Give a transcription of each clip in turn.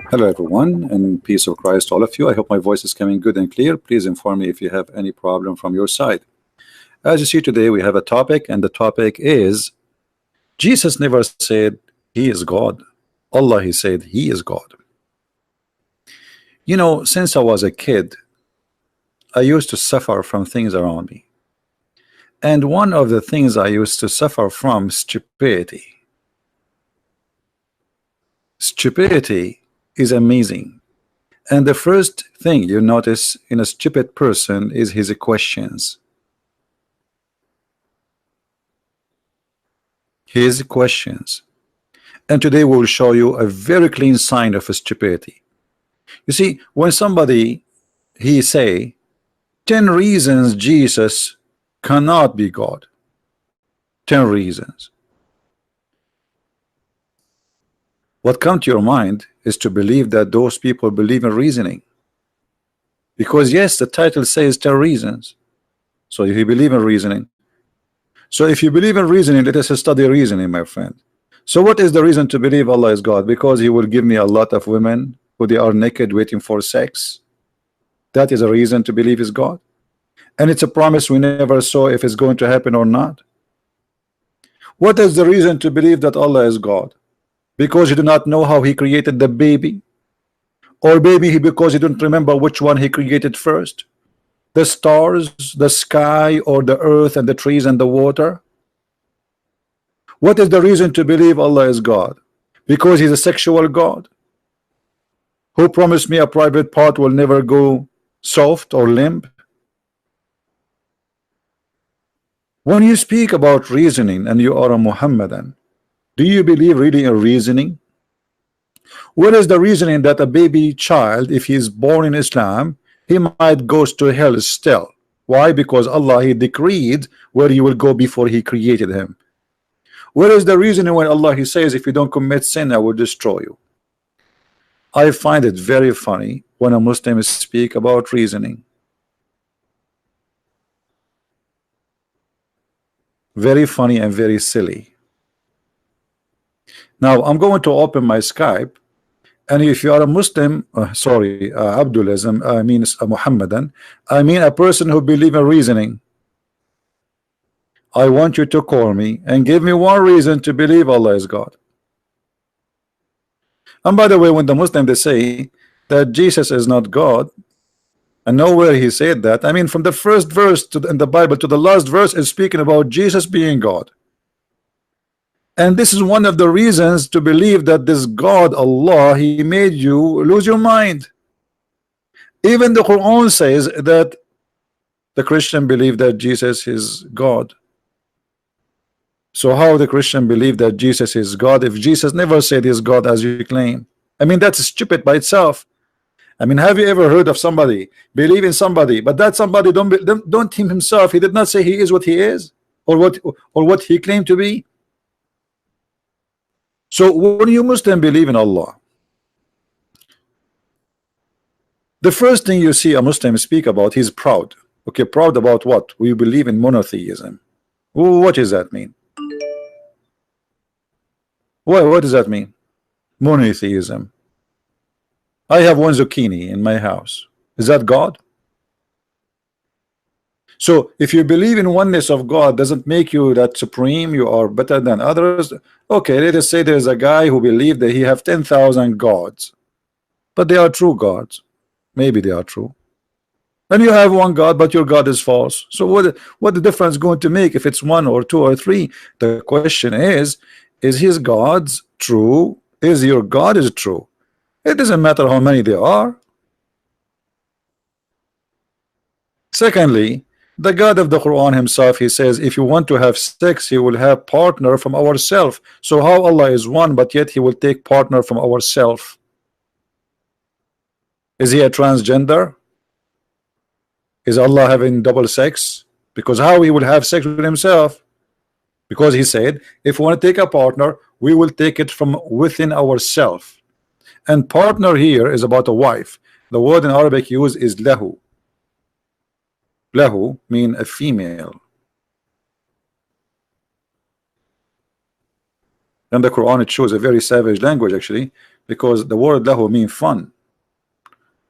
Hello everyone, and peace of Christ to all of you. I hope my voice is coming good and clear. Please inform me if you have any problem from your side. As you see today, we have a topic, and the topic is Jesus never said he is God. Allah, he said he is God. You know, since I was a kid, I used to suffer from things around me. And one of the things I used to suffer from is stupidity. Stupidity is amazing. And the first thing you notice in a stupid person is his questions. His questions. And today we will show you a very clean sign of a stupidity. You see, when somebody he say 10 reasons Jesus cannot be God. 10 reasons. What comes to your mind is to believe that those people believe in reasoning. Because yes, the title says 10 reasons. So if you believe in reasoning. So if you believe in reasoning, let us study reasoning, my friend. So what is the reason to believe Allah is God? Because he will give me a lot of women who they are naked waiting for sex. That is a reason to believe is God. And it's a promise we never saw if it's going to happen or not. What is the reason to believe that Allah is God? Because you do not know how he created the baby, or maybe because you don't remember which one he created first, the stars, the sky, or the earth and the trees and the water. What is the reason to believe Allah is God? Because he's a sexual God who promised me a private part will never go soft or limp. When you speak about reasoning and you are a Muhammadan, do you believe really in reasoning? What is the reasoning that a baby child, if he is born in Islam, he might go to hell still? Why? Because Allah, he decreed where he will go before he created him. What is the reasoning when Allah, he says, if you don't commit sin, I will destroy you? I find it very funny when a Muslim speak about reasoning. Very funny and very silly. Now I'm going to open my Skype, and if you are a Muslim, Abdulism, I mean a Muhammadan, I mean a person who believes in reasoning, I want you to call me and give me one reason to believe Allah is God. And by the way, when the Muslim they say that Jesus is not God, and nowhere he said that, I mean from the first verse in the Bible to the last verse is speaking about Jesus being God. And this is one of the reasons to believe that this God, Allah, he made you lose your mind. Even the Quran says that the Christian believe that Jesus is God. So how the Christian believe that Jesus is God if Jesus never said he's God as you claim? I mean, that's stupid by itself. I mean, have you ever heard of somebody believe in somebody, but that somebody don't him himself, he did not say he is what he is, or what he claimed to be? So when you Muslim believe in Allah, the first thing you see a Muslim speak about, he's proud. Okay, proud about what? We believe in monotheism. What does that mean? What does that mean? Monotheism. I have one zucchini in my house. Is that God? So if you believe in oneness of God, doesn't make you that supreme, you are better than others. Okay, let us say there's a guy who believes that he have 10,000 gods, but they are true gods. Maybe they are true. And you have one God, but your God is false. So what the difference going to make if it's one or two or three? The question is his God's true? Is your God is true? It doesn't matter how many there are. Secondly, the God of the Quran himself, he says, if you want to have sex, he will have partner from ourself. So how Allah is one, but yet he will take partner from ourself? Is he a transgender? Is Allah having double sex? Because how he will have sex with himself? Because he said, if we want to take a partner, we will take it from within ourselves. And partner here is about a wife. The word in Arabic used is lahu. Lahu mean a female. And the Quran, it shows a very savage language actually, because the word lahu means fun.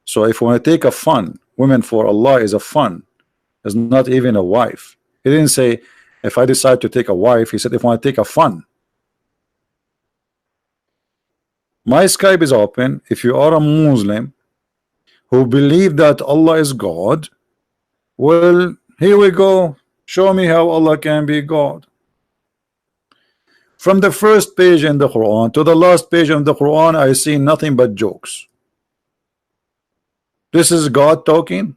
So if we want to take a fun, women for Allah is a fun, is not even a wife. He didn't say if I decide to take a wife, he said if I want to take a fun. My Skype is open. If you are a Muslim who believe that Allah is God, well, here we go. Show me how Allah can be God. From the first page in the Quran to the last page of the Quran, I see nothing but jokes. This is God talking.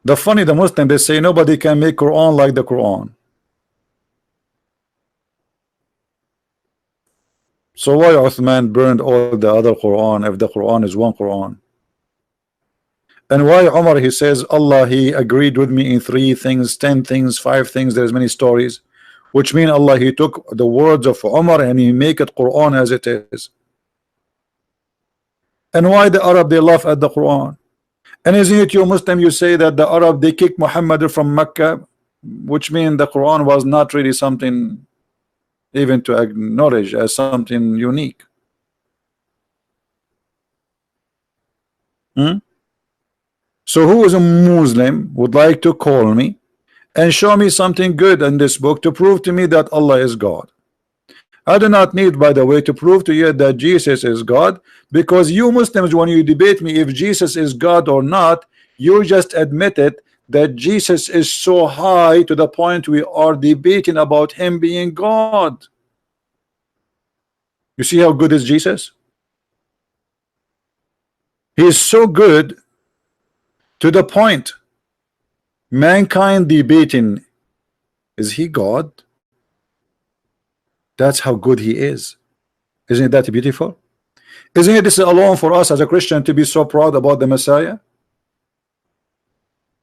The funny, the Muslim, they say nobody can make Quran like the Quran. So why Uthman burned all the other Quran if the Quran is one Quran? And why Umar, he says Allah, he agreed with me in 3 things, 10 things, 5 things, there's many stories, which mean Allah, he took the words of Umar and he make it Quran as it is. And why the Arab, they laugh at the Quran? And isn't it you Muslim, you say that the Arab, they kicked Muhammad from Mecca, which means the Quran was not really something even to acknowledge as something unique. So who is a Muslim would like to call me and show me something good in this book to prove to me that Allah is God? I do not need, by the way, to prove to you that Jesus is God, because you Muslims, when you debate me if Jesus is God or not, you just admitted that Jesus is so high to the point we are debating about him being God. You see how good is Jesus? He is so good to the point mankind debating, is he God? That's how good he is. Isn't that beautiful? Isn't it this alone for us as a Christian to be so proud about the Messiah?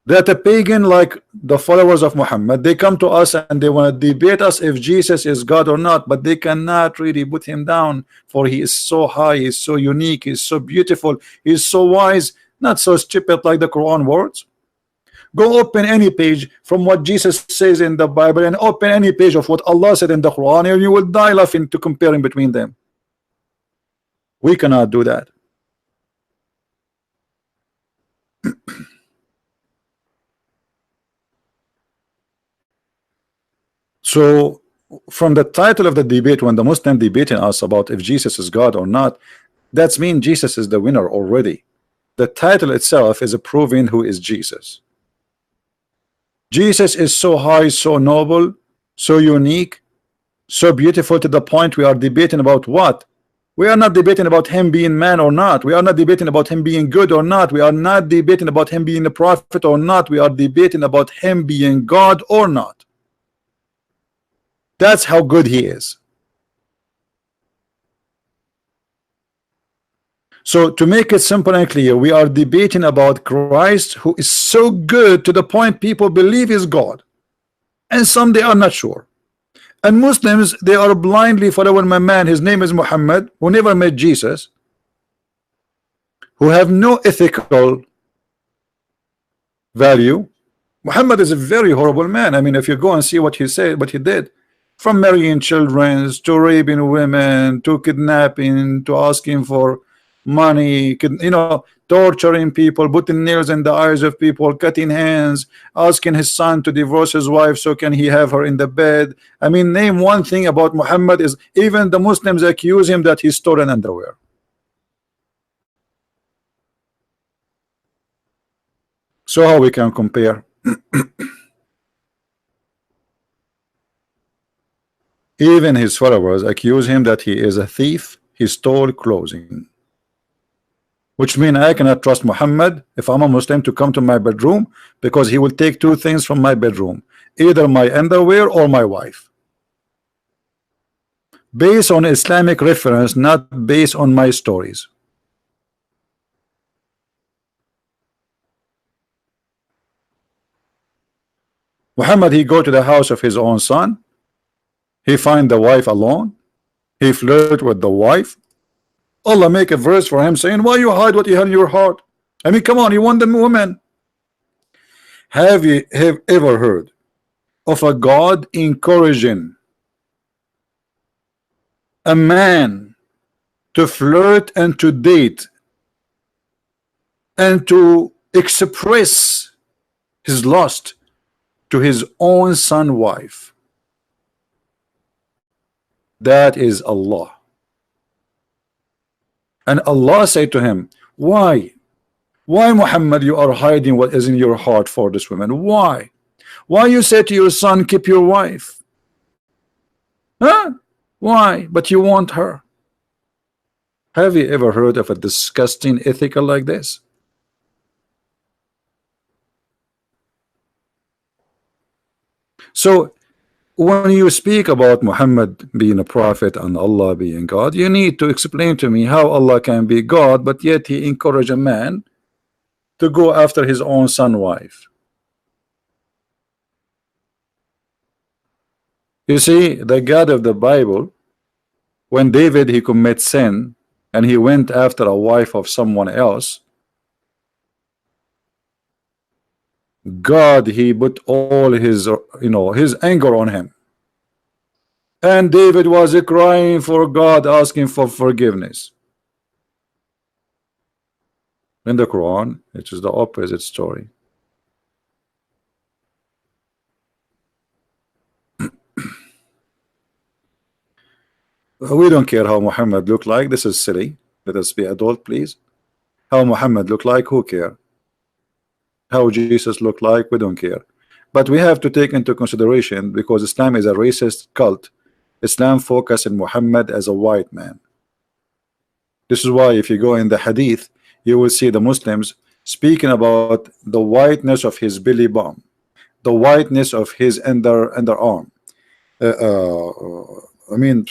That a pagan like the followers of Muhammad, they come to us and they want to debate us if Jesus is God or not, but they cannot really put him down, for he is so high, he is so unique, he is so beautiful, he is so wise, not so stupid like the Quran words. Go open any page from what Jesus says in the Bible and open any page of what Allah said in the Quran, and you will die laughing to comparing between them. We cannot do that. So from the title of the debate, when the Muslim debating us about if Jesus is God or not, that's mean Jesus is the winner already. The title itself is proving who is Jesus. Jesus is so high, so noble, so unique, so beautiful, to the point we are debating about what? We are not debating about him being man or not. We are not debating about him being good or not. We are not debating about him being a prophet or not. We are debating about him being God or not. That's how good he is. So to make it simple and clear, we are debating about Christ, who is so good to the point people believe is God, and some they are not sure. And Muslims, they are blindly following my man, his name is Muhammad, who never met Jesus, who have no ethical value. Muhammad is a very horrible man. I mean, if you go and see what he said, what he did, from marrying children to raping women to kidnapping to asking for money, you know, torturing people, putting nails in the eyes of people, cutting hands, asking his son to divorce his wife so can he have her in the bed. I mean, name one thing about Muhammad is even the Muslims accuse him that he stole an underwear. So how we can compare? Even his followers accuse him that he is a thief, he stole clothing. Which means I cannot trust Muhammad if I'm a Muslim to come to my bedroom, because he will take 2 things from my bedroom, either my underwear or my wife. Based on Islamic reference, not based on my stories. Muhammad, he go to the house of his own son, he find the wife alone, he flirt with the wife. Allah make a verse for him saying, why you hide what you have in your heart? I mean, come on, you want the woman. Have you ever heard of a God encouraging a man to flirt and to date and to express his lust to his own son wife? That is Allah. And Allah said to him, why Muhammad, you are hiding what is in your heart for this woman? Why you say to your son, keep your wife? Huh? Why? But you want her. Have you ever heard of a disgusting ethical like this? So when you speak about Muhammad being a prophet and Allah being God, you need to explain to me how Allah can be God, but yet he encouraged a man to go after his own son wife. You see, the God of the Bible, when David he commit sin and he went after a wife of someone else, God he put all his his anger on him, and David was crying for God, asking for forgiveness. In the Quran it is the opposite story. We don't care how Muhammad looked like. This is silly. Let us be adult, please. How Muhammad looked like, who care? How Jesus looked like, we don't care. But we have to take into consideration, because Islam is a racist cult, Islam focuses on Muhammad as a white man. This is why if you go in the hadith, you will see the Muslims speaking about the whiteness of his belly bump, the whiteness of his underarm. I mean,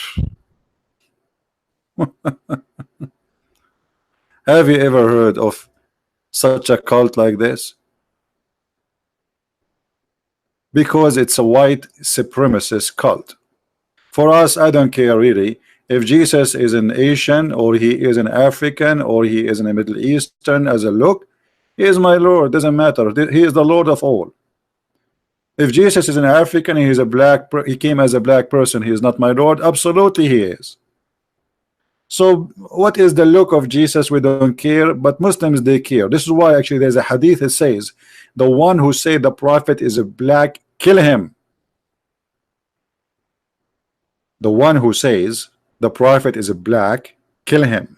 have you ever heard of such a cult like this? Because it's a white supremacist cult. For us, I don't care really if Jesus is an Asian or he is an African or he is in a Middle Eastern. As a look, he is my Lord, doesn't matter. He is the Lord of all. If Jesus is an African, he is a black, he came as a black person, he is not my Lord. Absolutely he is. So what is the look of Jesus? We don't care, but Muslims they care. This is why actually there's a hadith that says the one who say the prophet is a black, kill him. The one who says the prophet is a black, kill him.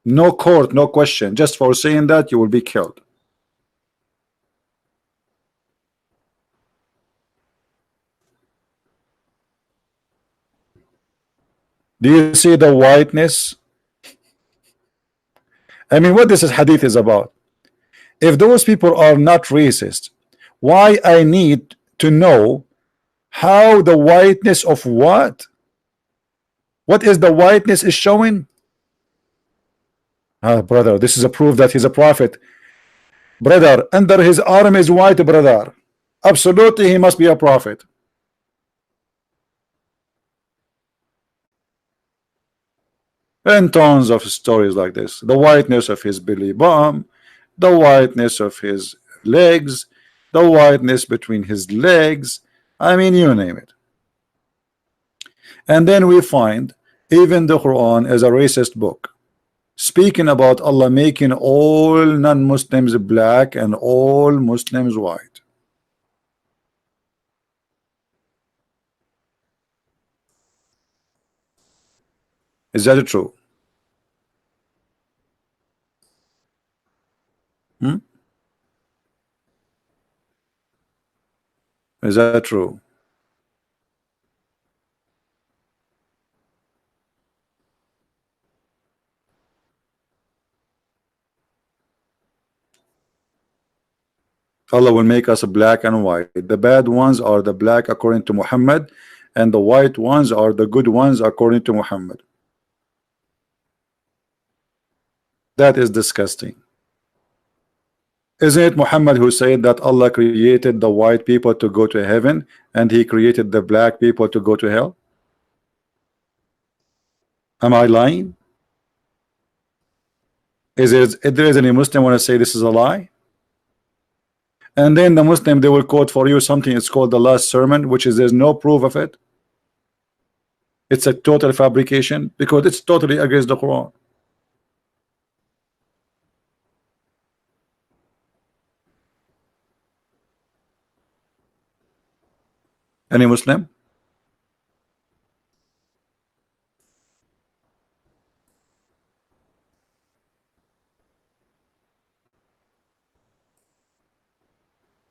No court, no question. Just for saying that, you will be killed. Do you see the whiteness? I mean, what this hadith is about? If those people are not racist, why I need to know how the whiteness of what? What is the whiteness is showing? Ah, brother, this is a proof that he's a prophet. Brother, under his arm is white, brother. Absolutely, he must be a prophet. And tons of stories like this. The whiteness of his belly bump, the whiteness of his legs, the whiteness between his legs. I mean, you name it. And then we find even the Quran is a racist book, speaking about Allah making all non-Muslims black and all Muslims white. Is that true? Is that true? Allah will make us black and white. The bad ones are the black according to Muhammad, and the white ones are the good ones according to Muhammad. That is disgusting. Isn't it Muhammad who said that Allah created the white people to go to heaven and he created the black people to go to hell? Am I lying? Is there any Muslim want to say this is a lie? And then the Muslim, they will quote for you something, it's called the last sermon, which is there's no proof of it. It's a total fabrication because it's totally against the Quran. Any Muslim?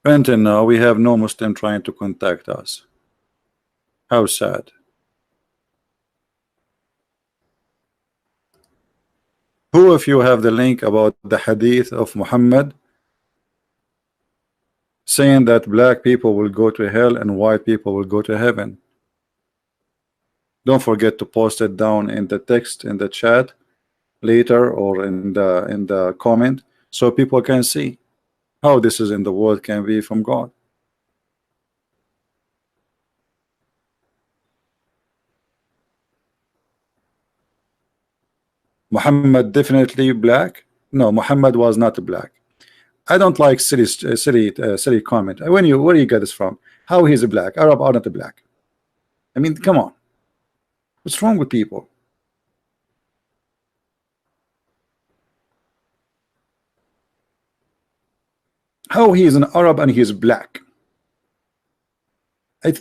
Until now, we have no Muslim trying to contact us. How sad. Who of you have the link about the hadith of Muhammad saying that black people will go to hell and white people will go to heaven? Don't forget to post it down in the text in the chat later or in the comment so people can see how this is in the world can be from God. Muhammad definitely black? No, Muhammad was not black. I don't like silly comment. Where do you get this from? How he's a black? Arab are not a black. I mean, come on. What's wrong with people? How he is an Arab and he is black?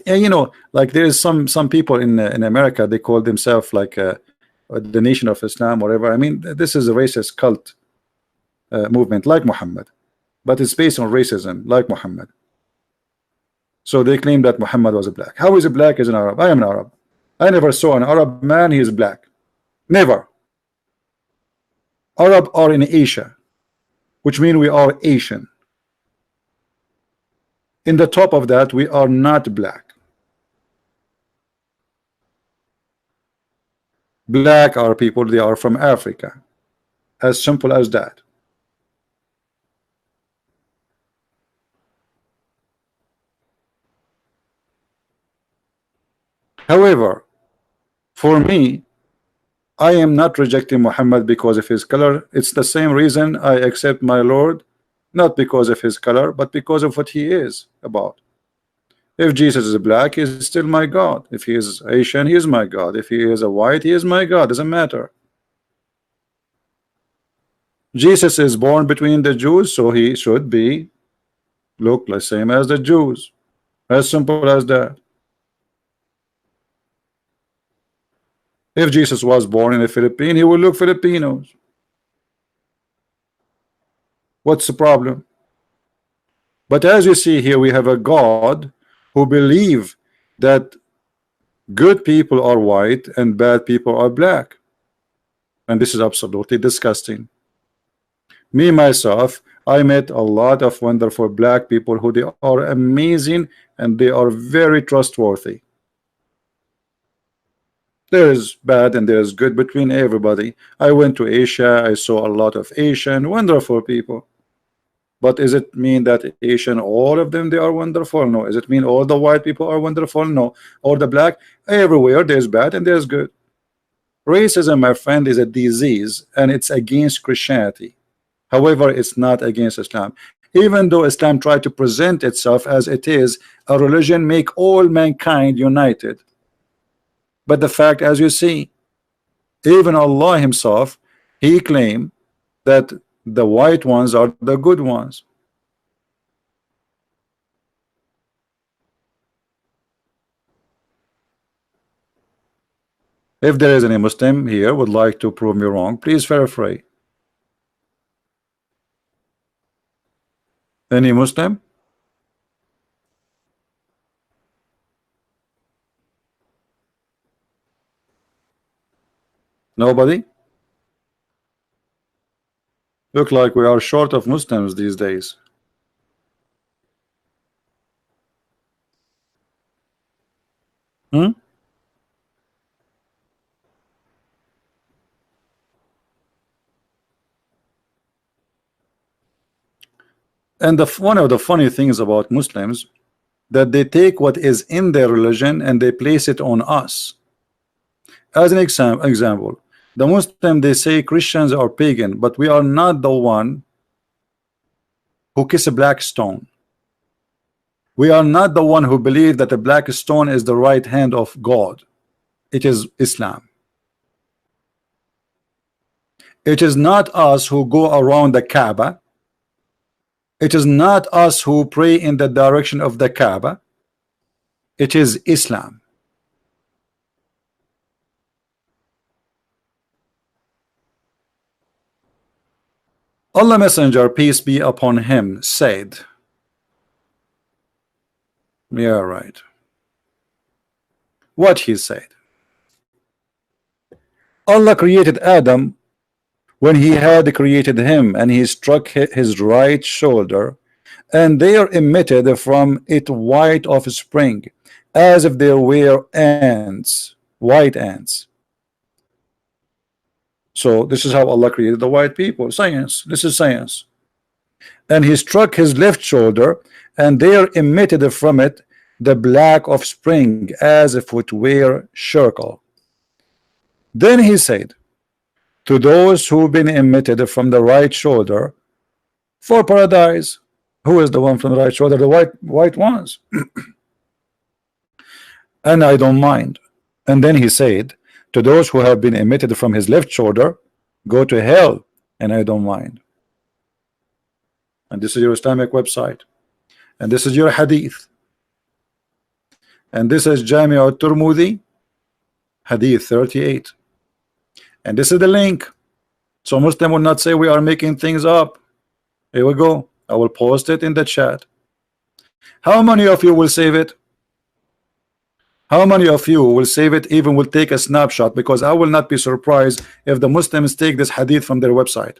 You know, like there is some people in America, they call themselves like the Nation of Islam, whatever. I mean, this is a racist cult movement like Muhammad, but it's based on racism like Muhammad. So they claim that Muhammad was a black. How is a black as an Arab? I am an Arab. I never saw an Arab man, he is black. Never. Arab are in Asia, which means we are Asian. In the top of that, we are not black. Black are people, they are from Africa. As simple as that. However, for me, I am not rejecting Muhammad because of his color. It's the same reason I accept my Lord, not because of his color, but because of what he is about. If Jesus is black, he's still my God. If he is Asian, he is my God. If he is a white, he is my God. Doesn't matter. Jesus is born between the Jews, so he should be look the same as the Jews. As simple as that. If Jesus was born in the Philippines, he will look Filipinos. What's the problem? But as you see here, we have a God who believe that good people are white and bad people are black. And this is absolutely disgusting. Me, myself, I met a lot of wonderful black people who they are amazing and they are very trustworthy. There is bad and there is good between everybody. I went to Asia, I saw a lot of Asian wonderful people. But is it mean that Asian, all of them, they are wonderful? No. Is it mean all the white people are wonderful? No. Or the black? Everywhere there's bad and there's good. Racism, my friend, is a disease and it's against Christianity. However, it's not against Islam. Even though Islam tried to present itself as it is a religion, make all mankind united. But the fact, as you see, even Allah himself, he claimed that the white ones are the good ones. If there is any Muslim here would like to prove me wrong, please feel free. Any Muslim? Nobody? Look like we are short of Muslims these days. Hmm? And one of the funny things about Muslims, that they take what is in their religion and they place it on us. As an example, the Muslim, they say Christians are pagan, but we are not the one who kiss a black stone. We are not the one who believe that the black stone is the right hand of God. It is Islam. It is not us who go around the Kaaba. It is not us who pray in the direction of the Kaaba. It is Islam. Allah Messenger, peace be upon him, said, yeah, right. What he said. Allah created Adam when he had created him, and he struck his right shoulder, and there emitted from it white offspring, as if there were ants, white ants. So this is how Allah created the white people. Science. This is science. And he struck his left shoulder, and there emitted from it the black offspring, as if it were charcoal. Then he said, to those who've been emitted from the right shoulder, for paradise. Who is the one from the right shoulder? The white ones. And I don't mind. And then he said, to those who have been emitted from his left shoulder, go to hell, and I don't mind. And this is your Islamic website, and this is your hadith, and this is Jami al-Tirmidhi hadith 38, and this is the link. So Muslim will not say we are making things up. Here we go. I will post it in the chat. How many of you will save it? How many of you will save it, even will take a snapshot? Because I will not be surprised if the Muslims take this hadith from their website.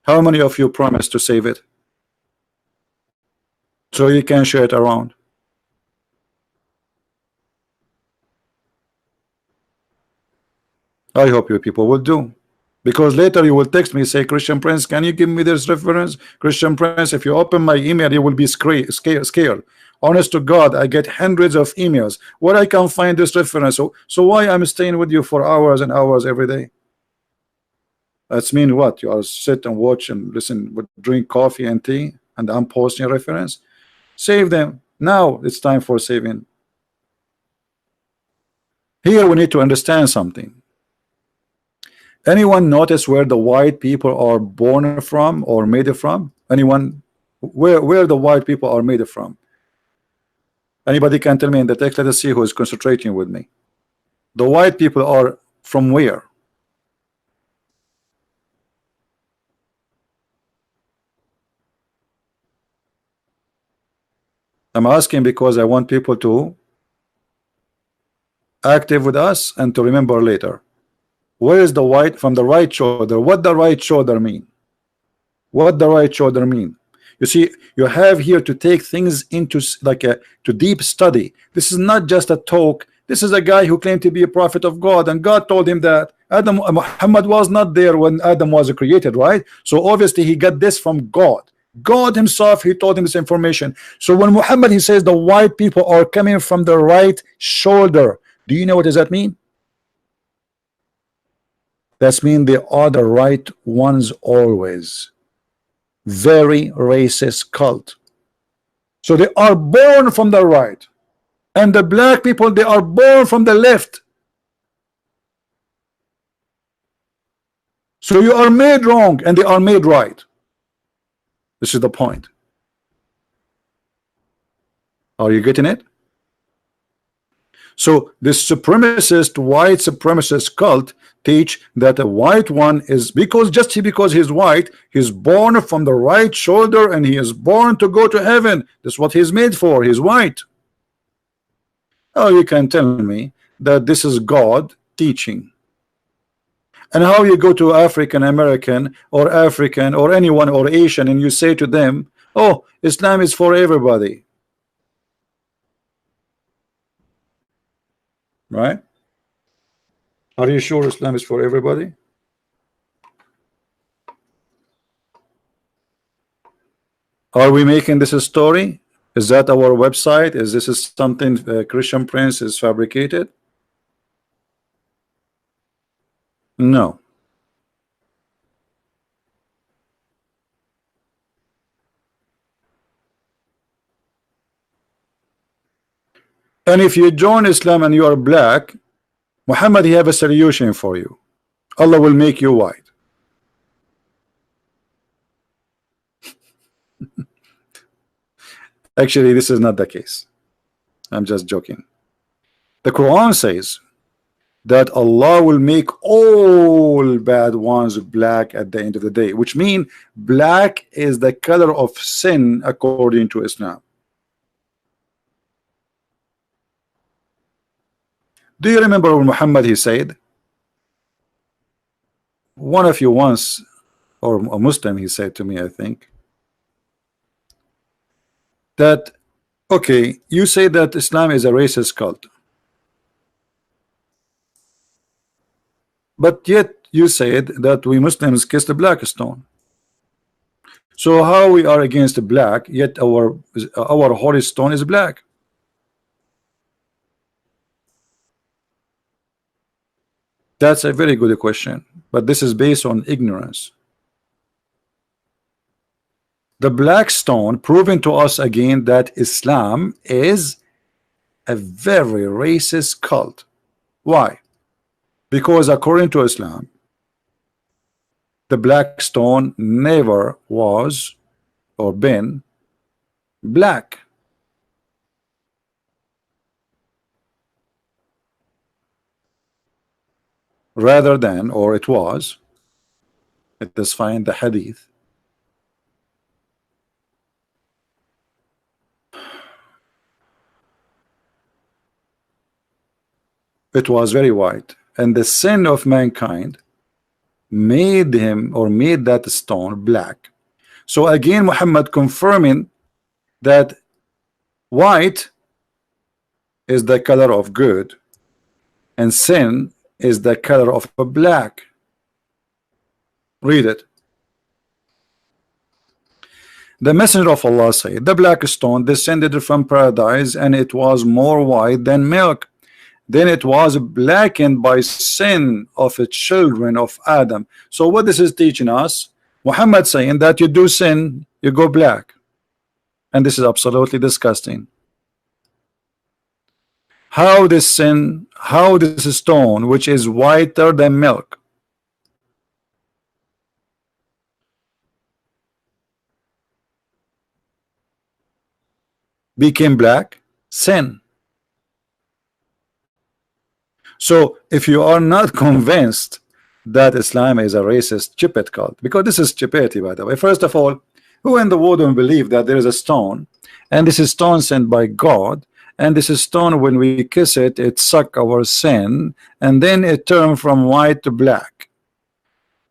How many of you promise to save it so you can share it around? I hope you people will do, because later you will text me, say, Christian Prince, can you give me this reference? Christian Prince, if you open my email, you will be scared. Honest to God, I get hundreds of emails where I can find this reference. So why I'm staying with you for hours and hours every day? That's mean what? You are sit and watch and listen, drink coffee and tea, and I'm posting a reference. Save them. Now it's time for saving. Here we need to understand something. Anyone notice where the white people are born from or made from? Anyone? Where the white people are made from? Anybody can tell me in the text? Let us see who is concentrating with me. The white people are from where? I'm asking because I want people to active with us and to remember later. Where is the white from the right shoulder? What the right shoulder mean? What the right shoulder mean? You see, you have here to take things into like a to deep study. This is not just a talk. This is a guy who claimed to be a prophet of God, and God told him that Muhammad was not there when Adam was created, right? So obviously he got this from God. God himself, he told him this information. So when Muhammad, he says the white people are coming from the right shoulder, do you know what does that mean? That's mean they are the right ones always. Very racist cult. So they are born from the right, and the black people, they are born from the left. So you are made wrong and they are made right. This is the point. Are you getting it? So this supremacist, white supremacist cult teach that a white one is because he's white, he's born from the right shoulder and he is born to go to heaven. That's what he's made for. He's white. Oh, you can tell me that this is God teaching. And how you go to African American or African or anyone or Asian and you say to them, oh, Islam is for everybody. Right? Are you sure Islam is for everybody? Are we making this a story? Is that our website? Is this something Christian Prince is fabricated? No. And if you join Islam and you are black, Muhammad, he have a solution for you. Allah will make you white. Actually, this is not the case. I'm just joking. The Quran says that Allah will make all bad ones black at the end of the day, which means black is the color of sin according to Islam. Do you remember when Muhammad he said, one of you once, or a Muslim, he said to me, I think, that okay, you say that Islam is a racist cult, but yet you said that we Muslims kiss the black stone. So how we are against the black, yet our holy stone is black? That's a very good question, but this is based on ignorance. The black stone proving to us again that Islam is a very racist cult. Why? Because according to Islam, the black stone never was or been black. Rather than, or it was, let us find the hadith. It was very white, and the sin of mankind made him, or made that stone black. So again Muhammad confirming that white is the color of good and sin is the color of a black. Read it. The messenger of Allah said, the black stone descended from paradise, and it was more white than milk. Then it was blackened by sin of the children of Adam. So what this is teaching us, Muhammad saying that you do sin, you go black, and this is absolutely disgusting. How this sin, how this stone, which is whiter than milk, became black? Sin. So if you are not convinced that Islam is a racist stupid cult, because this is stupidity, by the way. First of all, who in the world will believe that there is a stone, and this is stone sent by God, and this is stone, when we kiss it, it suck our sin, and then it turn from white to black?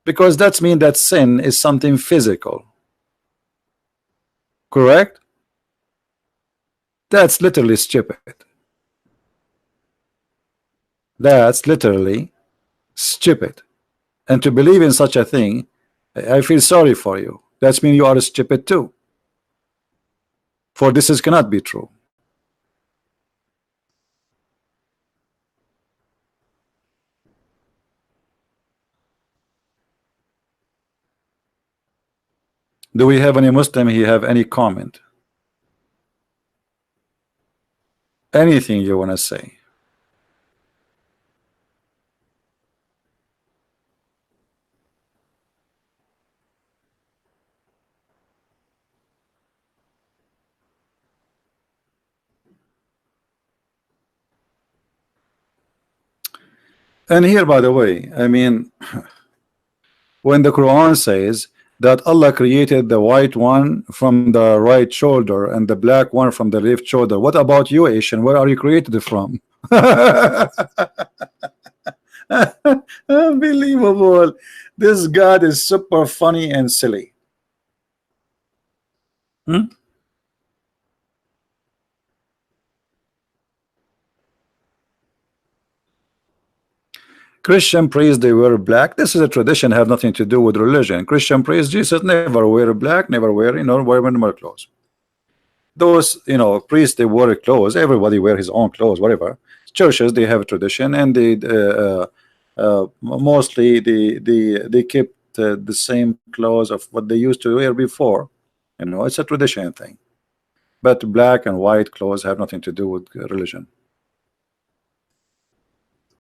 Because that's mean that sin is something physical. Correct? That's literally stupid. That's literally stupid. And to believe in such a thing, I feel sorry for you. That's mean you are stupid too. For this is cannot be true. Do we have any Muslim here have any comment? Anything you want to say? And here, by the way, I mean, when the Quran says that Allah created the white one from the right shoulder and the black one from the left shoulder, what about you, Asian? Where are you created from? Unbelievable. This God is super funny and silly. Christian praise they wear black. This is a tradition, have nothing to do with religion. Christian praise Jesus never wear black, never wear, wear normal clothes. Those, priests, they wear clothes. Everybody wear his own clothes, whatever. Churches, they have a tradition, and they mostly they keep the same clothes of what they used to wear before. It's a tradition thing. But black and white clothes have nothing to do with religion.